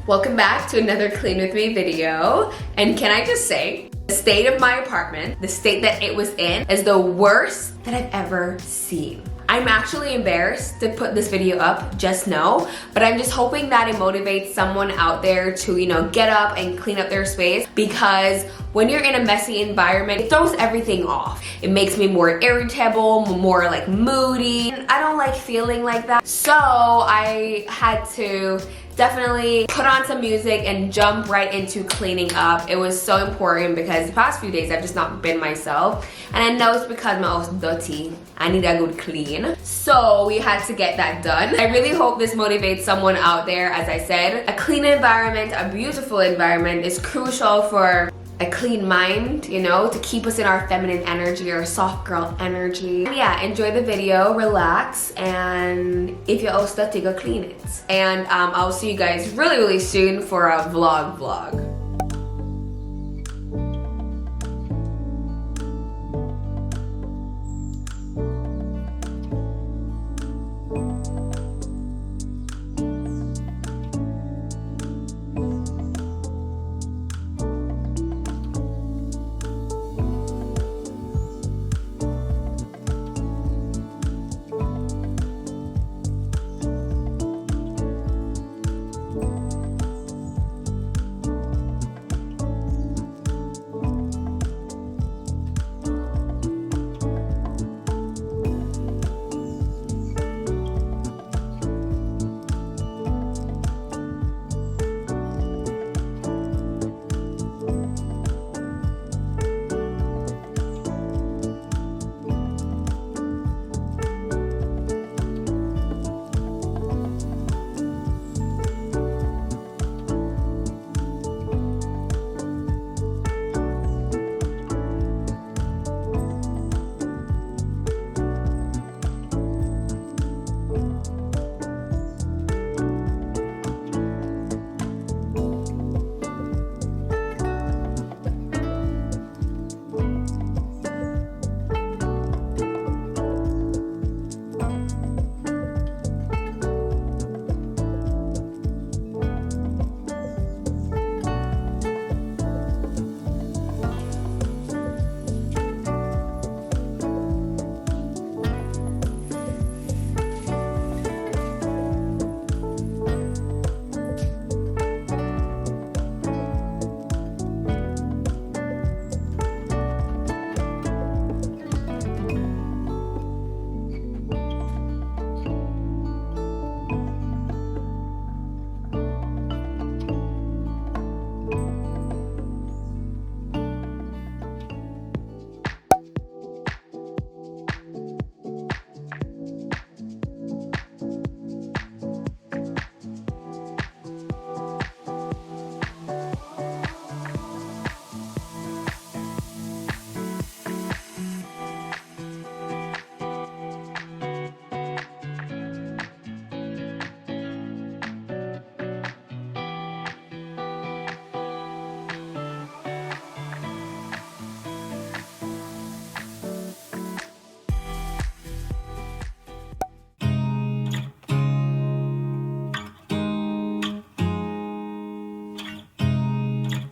Welcome back to another Clean With Me video. And can I just say, the state of my apartment, the state that it was in, is the worst that I've ever seen. I'm actually embarrassed to put this video up, just know, but I'm just hoping that it motivates someone out there to, get up and clean up their space, because when you're in a messy environment, it throws everything off. It makes me more irritable, more like moody. I don't like feeling like that. So I had to definitely put on some music and jump right into cleaning up. It was so important because the past few days I've just not been myself, and I know it's because my house is dirty. I need a good clean. So we had to get that done. I really hope this motivates someone out there. As I said, a clean environment, a beautiful environment is crucial for a clean mind, to keep us in our feminine energy, our soft girl energy. Yeah, enjoy the video, relax, and if you're all dirty, go clean it. And I'll see you guys really soon for a vlog.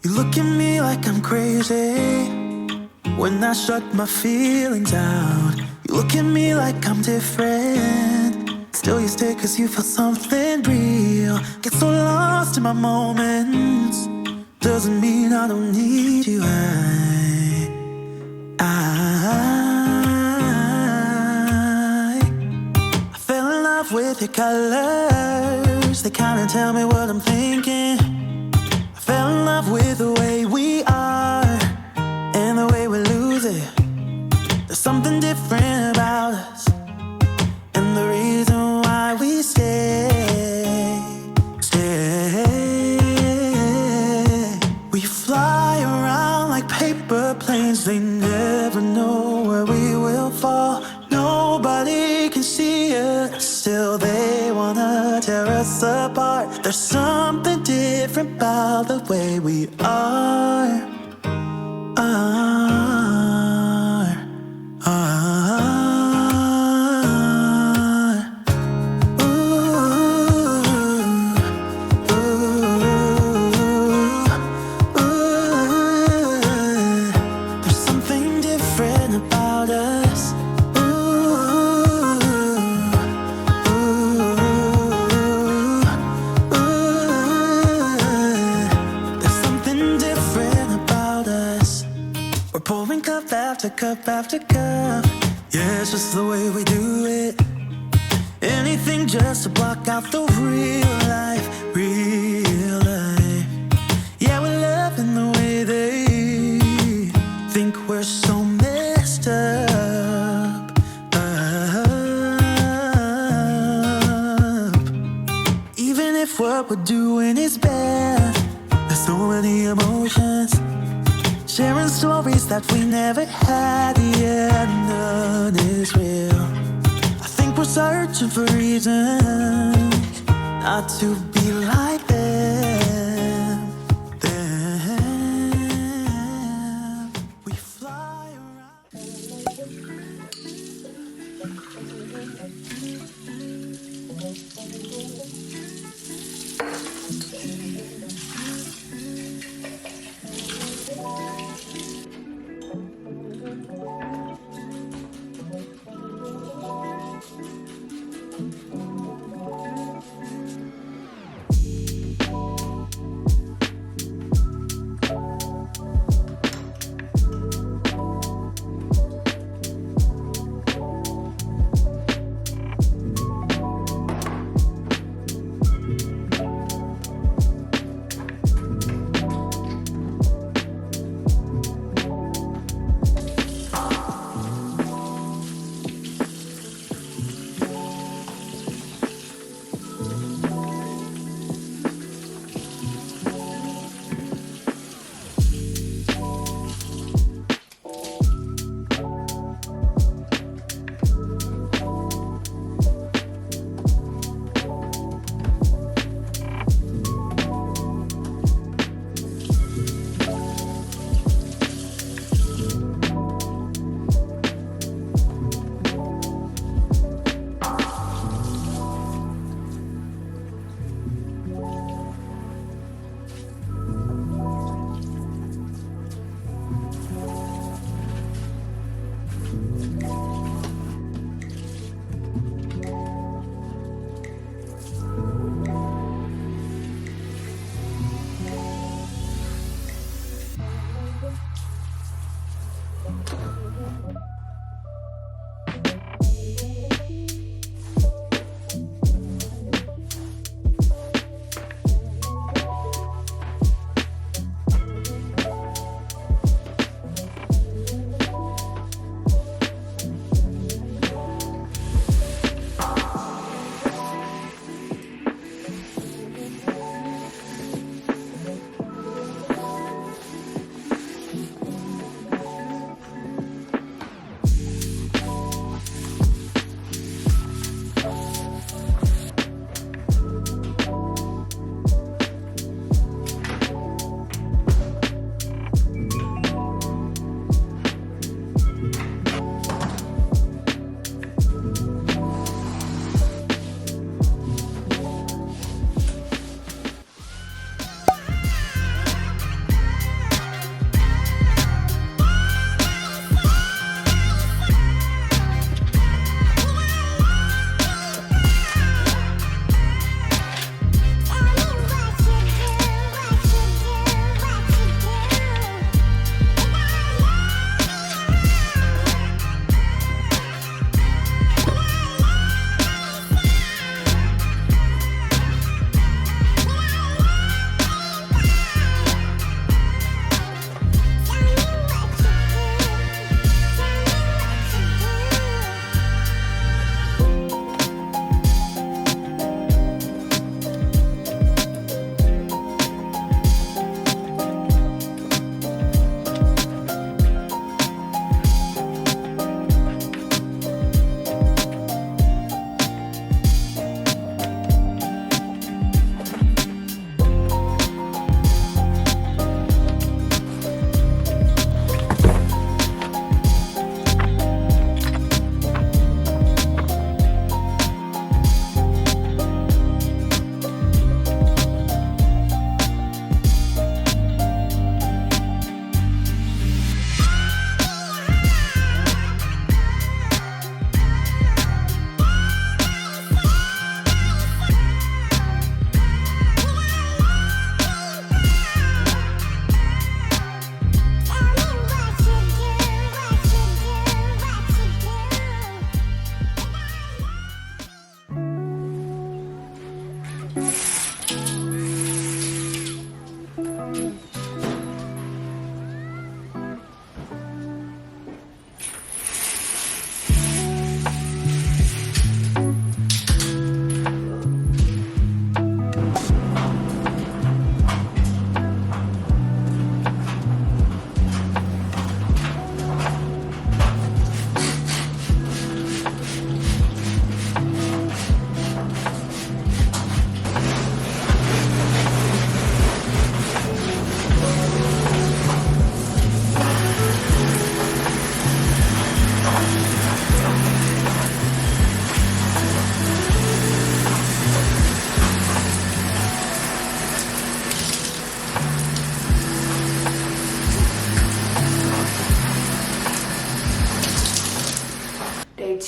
You look at me like I'm crazy when I shut my feelings out. You look at me like I'm different, still you stay cause you feel something real. Get so lost in my moments, doesn't mean I don't need you. I fell in love with your colors, they kinda tell me what I'm thinking. Fell in love with the way we are and the way we lose it. There's something different about us, and the reason why we stay. We fly around like paper planes, they never know where we will fall. Nobody can see us, still they wanna tear us apart. There's something different about the way we are. Ooh, ooh, ooh. cup after cup. Yeah, it's just the way we do it. Anything just to block out the real life, real life. Yeah, we're loving the way they think we're so messed up, Even if what we're doing is bad, there's so many emotions. Sharing stories that we never had, yeah, none is real. I think we're searching for reasons not to be like them. We fly around.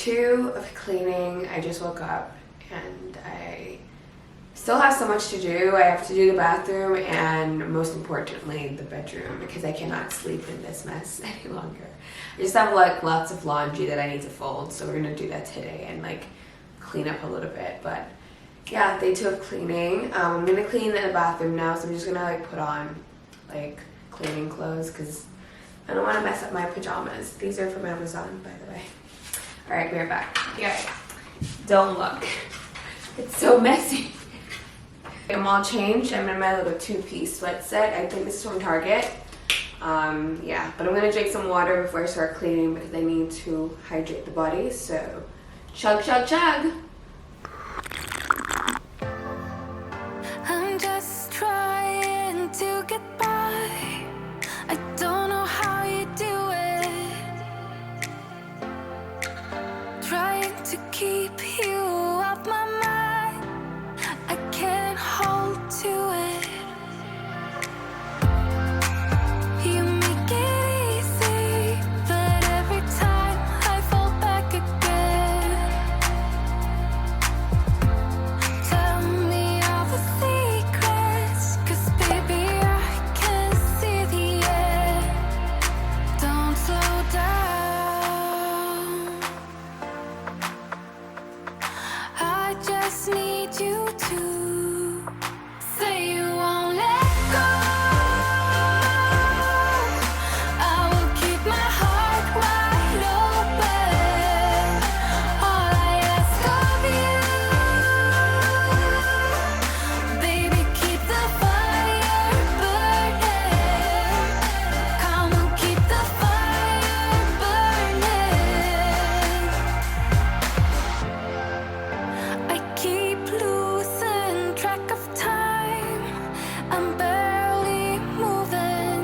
2 of cleaning. I just woke up and I still have so much to do. I have to do the bathroom and most importantly the bedroom because I cannot sleep in this mess any longer. I just have like lots of laundry that I need to fold, so we're gonna do that today and like clean up a little bit. But yeah, day 2 of cleaning. I'm gonna clean in the bathroom now, so I'm just gonna like put on like cleaning clothes because I don't want to mess up my pajamas. These are from Amazon, by the way. All right, we're back. Guys, don't look. It's so messy. I'm all changed. I'm in my little 2-piece sweatset. I think this is from Target. Yeah, but I'm gonna drink some water before I start cleaning because I need to hydrate the body. So, chug, chug, chug. I'm just trying to get by. I don't know how you do it. Trying to keep you off my mind. I can't hold to it. You make it easy, but every time I fall back again. Tell me all the secrets, 'cause baby I can see the end. Don't slow down. I just need you to say you won't let go. I will keep my heart wide open. All I ask of you, baby, keep the fire burning. Come on, keep the fire burning. I keep losing track of time. I'm barely moving.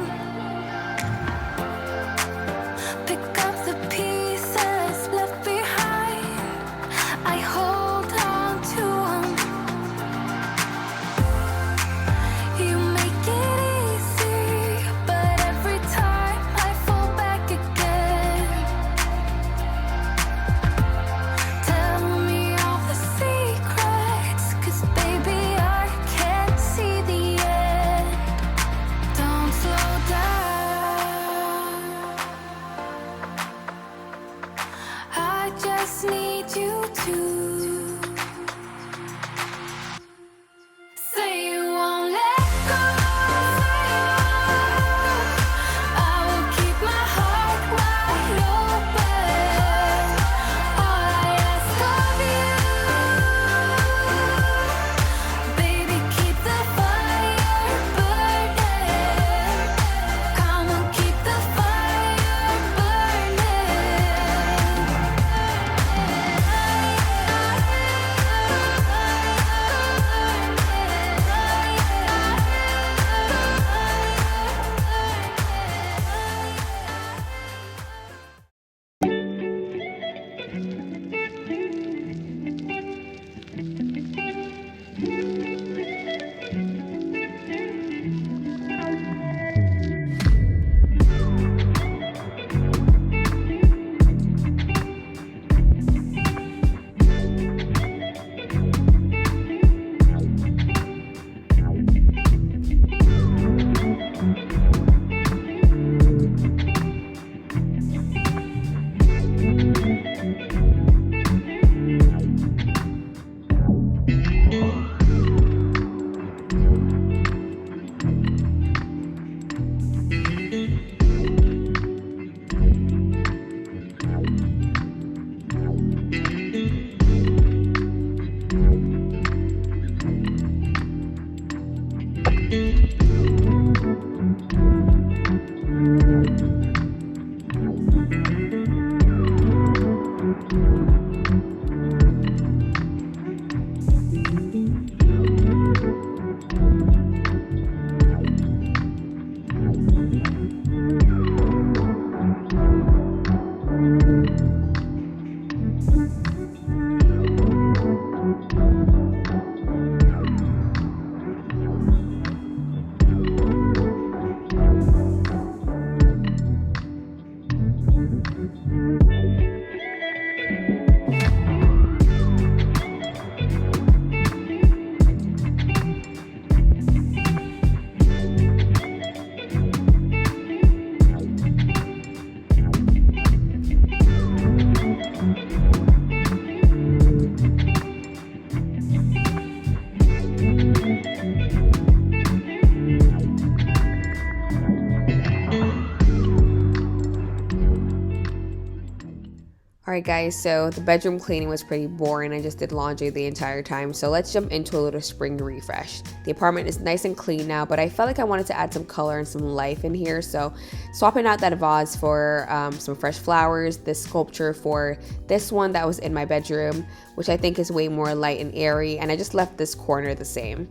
Pick up the pieces left behind. I hold on to 'em. You make it easy, but every time I fall back again. Tell me all the secrets, 'cause baby I can't see the end. Alright guys, so the bedroom cleaning was pretty boring. I just did laundry the entire time. So let's jump into a little spring refresh. The apartment is nice and clean now, but I felt like I wanted to add some color and some life in here. So swapping out that vase for some fresh flowers, this sculpture for this one that was in my bedroom, which I think is way more light and airy, and I just left this corner the same.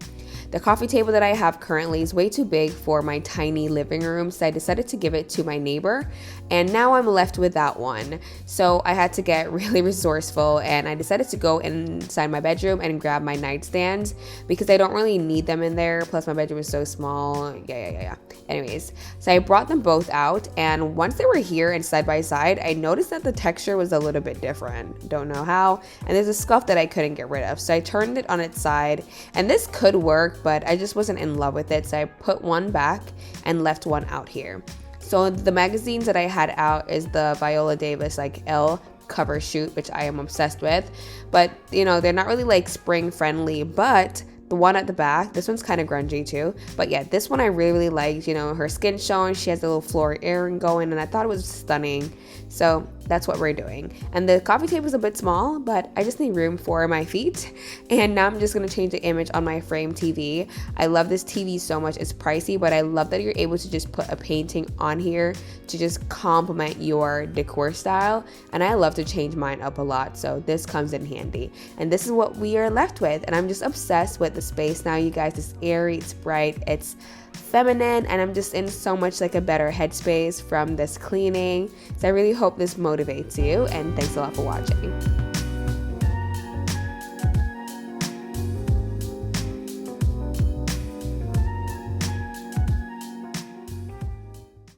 The coffee table that I have currently is way too big for my tiny living room, so I decided to give it to my neighbor, and now I'm left with that one. So I had to get really resourceful, and I decided to go inside my bedroom and grab my nightstands because I don't really need them in there, plus my bedroom is so small. Yeah. Anyways, so I brought them both out, and once they were here and side by side, I noticed that the texture was a little bit different. Don't know how, and there's a scuff that I couldn't get rid of, so I turned it on its side, and this could work, but I just wasn't in love with it, so I put one back and left one out here. So the magazines that I had out is the Viola Davis like Elle cover shoot, which I am obsessed with, but you know, they're not really like spring friendly, but the one at the back, this one's kind of grungy too, but yeah, this one I really liked. You know, her skin showing, she has a little floor airing going, and I thought it was stunning. So that's what we're doing. And the coffee table is a bit small, but I just need room for my feet. And now I'm just gonna change the image on my frame TV. I love this TV so much. It's pricey, but I love that you're able to just put a painting on here to just complement your decor style. And I love to change mine up a lot, so this comes in handy. And this is what we are left with. And I'm just obsessed with the space now, you guys. It's airy, it's bright, it's feminine, and I'm just in so much like a better headspace from this cleaning. So I really hope this motivates you, and thanks a lot for watching.